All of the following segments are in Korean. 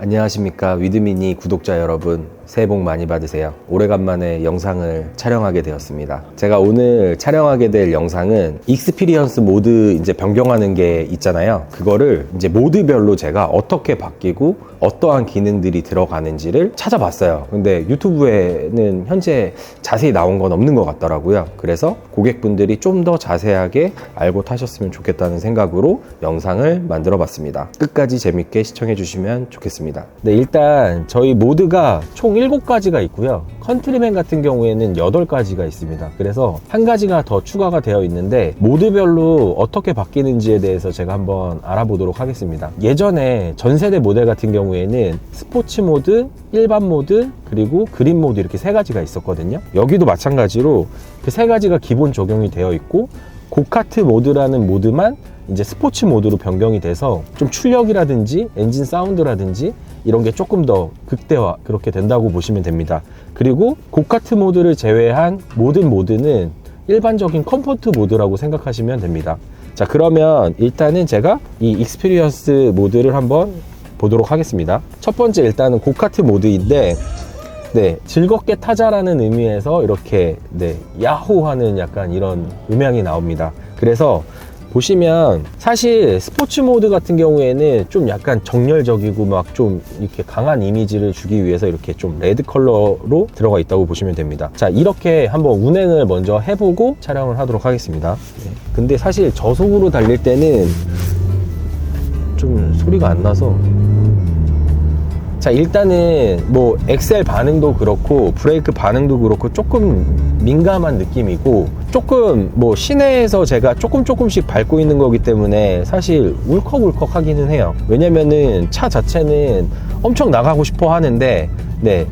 안녕하십니까 위드미니 구독자 여러분, 새해 복 많이 받으세요. 오래간만에 영상을 촬영하게 되었습니다. 제가 오늘 촬영하게 될 영상은 익스피리언스 모드 이제 변경하는 게 있잖아요. 그거를 이제 모드별로 제가 어떻게 바뀌고 어떠한 기능들이 들어가는지를 찾아봤어요. 근데 유튜브에는 현재 자세히 나온 건 없는 것 같더라고요. 그래서 고객분들이 좀 더 자세하게 알고 타셨으면 좋겠다는 생각으로 영상을 만들어 봤습니다. 끝까지 재밌게 시청해 주시면 좋겠습니다. 네, 일단 저희 모드가 총 7가지가 있고요. 컨트리맨 같은 경우에는 8가지가 있습니다. 그래서 한 가지가 더 추가가 되어 있는데 모드별로 어떻게 바뀌는지에 대해서 제가 한번 알아보도록 하겠습니다. 예전에 전세대 모델 같은 경우에는 스포츠 모드, 일반 모드, 그리고 그린 모드 이렇게 3가지가 있었거든요. 여기도 마찬가지로 그 3가지가 기본 적용이 되어 있고 고카트 모드라는 모드만 이제 스포츠 모드로 변경이 돼서 좀 출력이라든지 엔진 사운드라든지 이런 게 조금 더 극대화 그렇게 된다고 보시면 됩니다. 그리고 고카트 모드를 제외한 모든 모드는 일반적인 컴포트 모드라고 생각하시면 됩니다. 자, 그러면 일단은 제가 이 익스피리언스 모드를 한번 보도록 하겠습니다. 첫 번째 일단은 고카트 모드인데 네, 즐겁게 타자라는 의미에서 이렇게 야호 하는 약간 이런 음향이 나옵니다. 그래서 보시면 사실 스포츠 모드 같은 경우에는 좀 약간 정열적이고 막 좀 이렇게 강한 이미지를 주기 위해서 이렇게 좀 레드 컬러로 들어가 있다고 보시면 됩니다. 자, 이렇게 한번 운행을 먼저 해보고 촬영을 하도록 하겠습니다. 네. 근데 사실 저속으로 달릴 때는 좀 소리가 안 나서 자, 일단은 뭐 엑셀 반응도 그렇고 브레이크 반응도 그렇고 조금 민감한 느낌이고 조금 뭐 시내에서 제가 조금씩 밟고 있는 거기 때문에 사실 울컥울컥 하기는 해요. 왜냐면은 차 자체는 엄청 나가고 싶어 하는데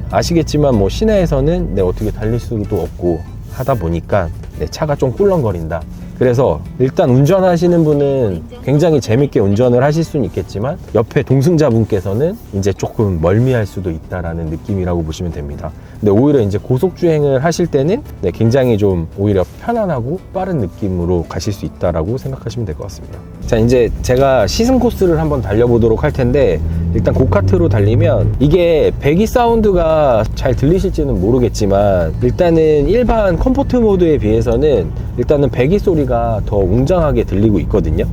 아시겠지만 뭐 시내에서는 어떻게 달릴 수도 없고 하다 보니까 차가 좀 꿀렁거린다. 그래서 일단 운전하시는 분은 굉장히 재밌게 운전을 하실 수는 있겠지만 옆에 동승자분께서는 이제 조금 멀미할 수도 있다라는 느낌이라고 보시면 됩니다. 근데 오히려 이제 고속주행을 하실 때는 굉장히 좀 오히려 편안하고 빠른 느낌으로 가실 수 있다라고 생각하시면 될 것 같습니다. 자, 이제 제가 시승 코스를 한번 달려보도록 할 텐데 일단 고카트로 달리면 이게 배기 사운드가 잘 들리실지는 모르겠지만 일단은 일반 컴포트 모드에 비해서는 일단은 배기 소리가 더 웅장하게 들리고 있거든요.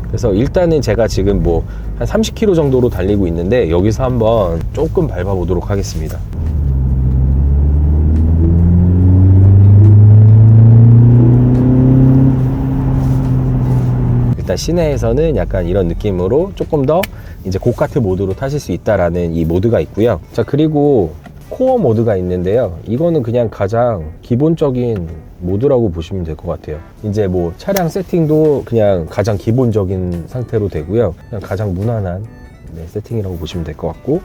그래서 일단은 제가 지금 뭐 한 30km 정도로 달리고 있는데 여기서 한번 조금 밟아보도록 하겠습니다. 일단 시내에서는 약간 이런 느낌으로 조금 더 이제 고카트 모드로 타실 수 있다라는 이 모드가 있고요. 자, 그리고 코어 모드가 있는데요. 이거는 그냥 가장 기본적인 모드라고 보시면 될 것 같아요. 이제 뭐 차량 세팅도 그냥 가장 기본적인 상태로 되고요. 그냥 가장 무난한 세팅이라고 보시면 될 것 같고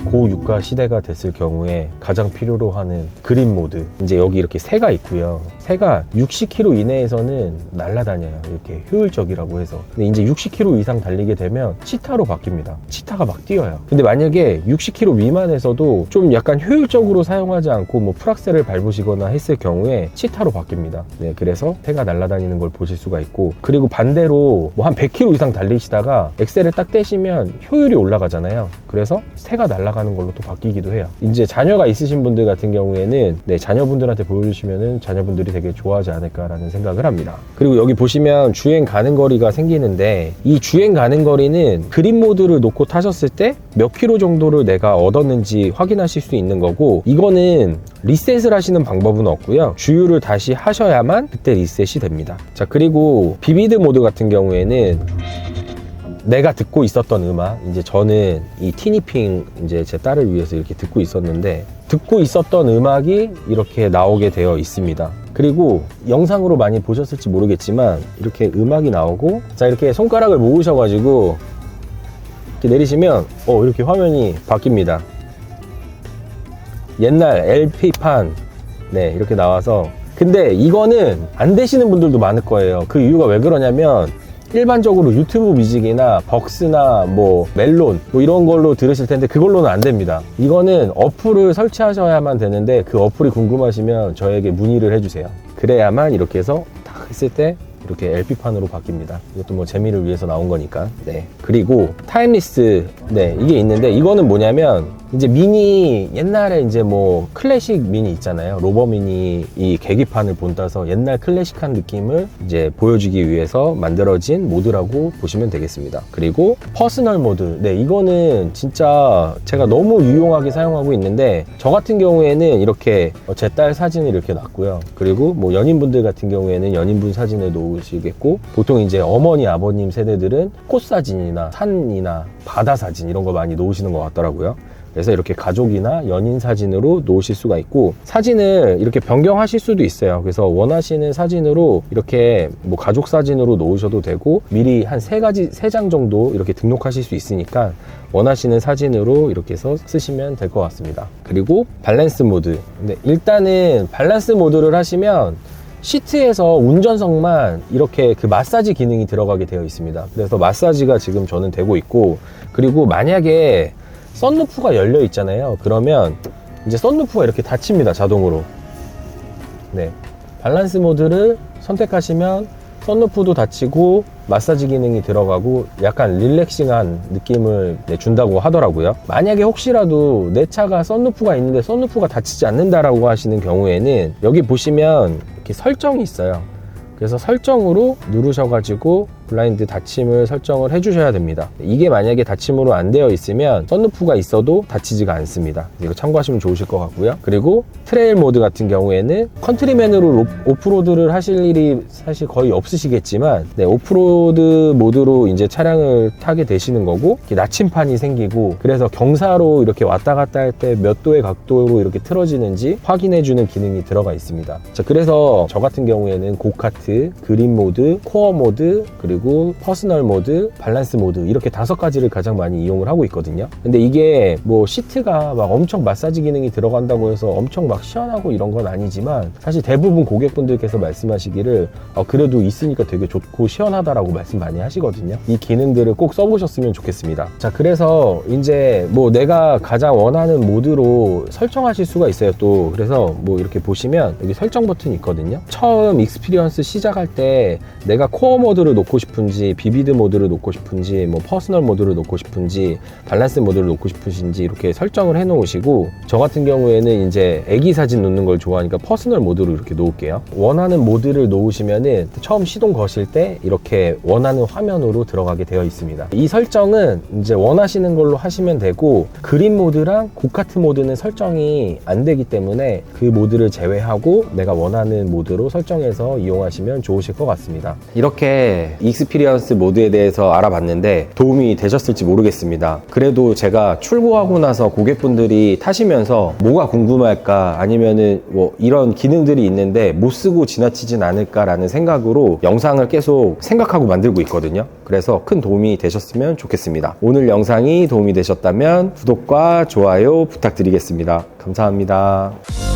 고유가 시대가 됐을 경우에 가장 필요로 하는 그린 모드, 이제 여기 이렇게 새가 있고요. 새가 60km 이내에서는 날아다녀요. 이렇게 효율적이라고 해서. 근데 이제 60km 이상 달리게 되면 치타로 바뀝니다. 치타가 막 뛰어요. 근데 만약에 60km 미만에서도 좀 약간 효율적으로 사용하지 않고 뭐 풀악셀을 밟으시거나 했을 경우에 치타로 바뀝니다. 그래서 새가 날아다니는 걸 보실 수가 있고, 그리고 반대로 뭐 한 100km 이상 달리시다가 엑셀을 딱 떼시면 효율이 올라가잖아요. 그래서 새가 날아가는 걸로 또 바뀌기도 해요. 이제 자녀가 있으신 분들 같은 경우에는 자녀분들한테 보여주시면은 자녀분들이 되게 좋아하지 않을까라는 생각을 합니다. 그리고 여기 보시면 주행 가는 거리가 생기는데 이 주행 가는 거리는 그린 모드를 놓고 타셨을 때 몇 킬로 정도를 내가 얻었는지 확인하실 수 있는 거고, 이거는 리셋을 하시는 방법은 없고요. 주유를 다시 하셔야만 그때 리셋이 됩니다. 자, 그리고 비비드 모드 같은 경우에는 내가 듣고 있었던 음악, 이제 저는 이 티니핑 이제 제 딸을 위해서 이렇게 듣고 있었는데 듣고 있었던 음악이 이렇게 나오게 되어 있습니다. 그리고 영상으로 많이 보셨을지 모르겠지만 이렇게 음악이 나오고, 자, 이렇게 손가락을 모으셔가지고 이렇게 내리시면 이렇게 화면이 바뀝니다. 옛날 LP판 이렇게 나와서, 근데 이거는 안 되시는 분들도 많을 거예요. 그 이유가 왜 그러냐면 일반적으로 유튜브 뮤직이나 벅스나 뭐 멜론 뭐 이런 걸로 들으실 텐데 그걸로는 안 됩니다. 이거는 어플을 설치하셔야만 되는데 그 어플이 궁금하시면 저에게 문의를 해주세요. 그래야만 이렇게 해서 딱 했을 때 이렇게 LP판으로 바뀝니다. 이것도 뭐 재미를 위해서 나온 거니까. 네. 그리고 타임리스, 네, 이게 있는데 이거는 뭐냐면 이제 미니, 옛날에 이제 뭐 클래식 미니 있잖아요. 로버 미니 이 계기판을 본따서 옛날 클래식한 느낌을 이제 보여주기 위해서 만들어진 모드라고 보시면 되겠습니다. 그리고 퍼스널 모드, 네, 이거는 진짜 제가 너무 유용하게 사용하고 있는데, 저 같은 경우에는 이렇게 제 딸 사진을 이렇게 놨고요. 그리고 뭐 연인분들 같은 경우에는 연인분 사진을 놓으시겠고, 보통 이제 어머니 아버님 세대들은 꽃 사진이나 산이나 바다 사진 이런 거 많이 놓으시는 것 같더라고요. 그래서 이렇게 가족이나 연인 사진으로 놓으실 수가 있고, 사진을 이렇게 변경하실 수도 있어요. 그래서 원하시는 사진으로 이렇게 뭐 가족 사진으로 놓으셔도 되고, 미리 한 3장 정도 이렇게 등록하실 수 있으니까 원하시는 사진으로 이렇게 해서 쓰시면 될 것 같습니다. 그리고 밸런스 모드. 근데 일단은 밸런스 모드를 하시면 시트에서 운전석만 이렇게 그 마사지 기능이 들어가게 되어 있습니다. 그래서 마사지가 지금 저는 되고 있고, 그리고 만약에 썬루프가 열려 있잖아요. 그러면 이제 썬루프가 이렇게 닫힙니다, 자동으로. 네, 밸런스 모드를 선택하시면 썬루프도 닫히고 마사지 기능이 들어가고 약간 릴렉싱한 느낌을 준다고 하더라고요. 만약에 혹시라도 내 차가 썬루프가 있는데 썬루프가 닫히지 않는다라고 하시는 경우에는 여기 보시면 이렇게 설정이 있어요. 그래서 설정으로 누르셔가지고 블라인드 닫힘을 설정을 해주셔야 됩니다. 이게 만약에 닫힘으로 안 되어 있으면 썬루프가 있어도 닫히지가 않습니다. 이거 참고하시면 좋으실 것 같고요. 그리고 트레일 모드 같은 경우에는 컨트리맨으로 오프로드를 하실 일이 사실 거의 없으시겠지만, 네, 오프로드 모드로 이제 차량을 타게 되시는 거고, 이렇게 나침판이 생기고, 그래서 경사로 이렇게 왔다 갔다 할 때 몇 도의 각도로 이렇게 틀어지는지 확인해주는 기능이 들어가 있습니다. 자, 그래서 저 같은 경우에는 고카트, 그린 모드, 코어 모드, 그리고 퍼스널 모드, 밸런스 모드, 이렇게 5가지를 가장 많이 이용을 하고 있거든요. 근데 이게 뭐 시트가 막 엄청 마사지 기능이 들어간다고 해서 엄청 막 시원하고 이런 건 아니지만, 사실 대부분 고객분들께서 말씀하시기를 그래도 있으니까 되게 좋고 시원하다라고 말씀 많이 하시거든요. 이 기능들을 꼭 써보셨으면 좋겠습니다. 자, 그래서 이제 뭐 내가 가장 원하는 모드로 설정하실 수가 있어요. 또 그래서 뭐 이렇게 보시면 여기 설정 버튼이 있거든요. 처음 익스피리언스 시작할 때 내가 코어 모드를 놓고 싶은지, 비비드 모드를 놓고 싶은지, 뭐 퍼스널 모드를 놓고 싶은지, 밸런스 모드를 놓고 싶으신지 이렇게 설정을 해 놓으시고, 저 같은 경우에는 이제 애기 사진 놓는 걸 좋아하니까 퍼스널 모드로 이렇게 놓을게요. 원하는 모드를 놓으시면은 처음 시동 거실 때 이렇게 원하는 화면으로 들어가게 되어 있습니다. 이 설정은 이제 원하시는 걸로 하시면 되고, 그린 모드랑 고카트 모드는 설정이 안 되기 때문에 그 모드를 제외하고 내가 원하는 모드로 설정해서 이용하시면 좋으실 것 같습니다. 이렇게 익스피리언스 모드에 대해서 알아봤는데 도움이 되셨을지 모르겠습니다. 그래도 제가 출고하고 나서 고객분들이 타시면서 뭐가 궁금할까, 아니면은 뭐 이런 기능들이 있는데 못 쓰고 지나치진 않을까라는 생각으로 영상을 계속 생각하고 만들고 있거든요. 그래서 큰 도움이 되셨으면 좋겠습니다. 오늘 영상이 도움이 되셨다면 구독과 좋아요 부탁드리겠습니다. 감사합니다.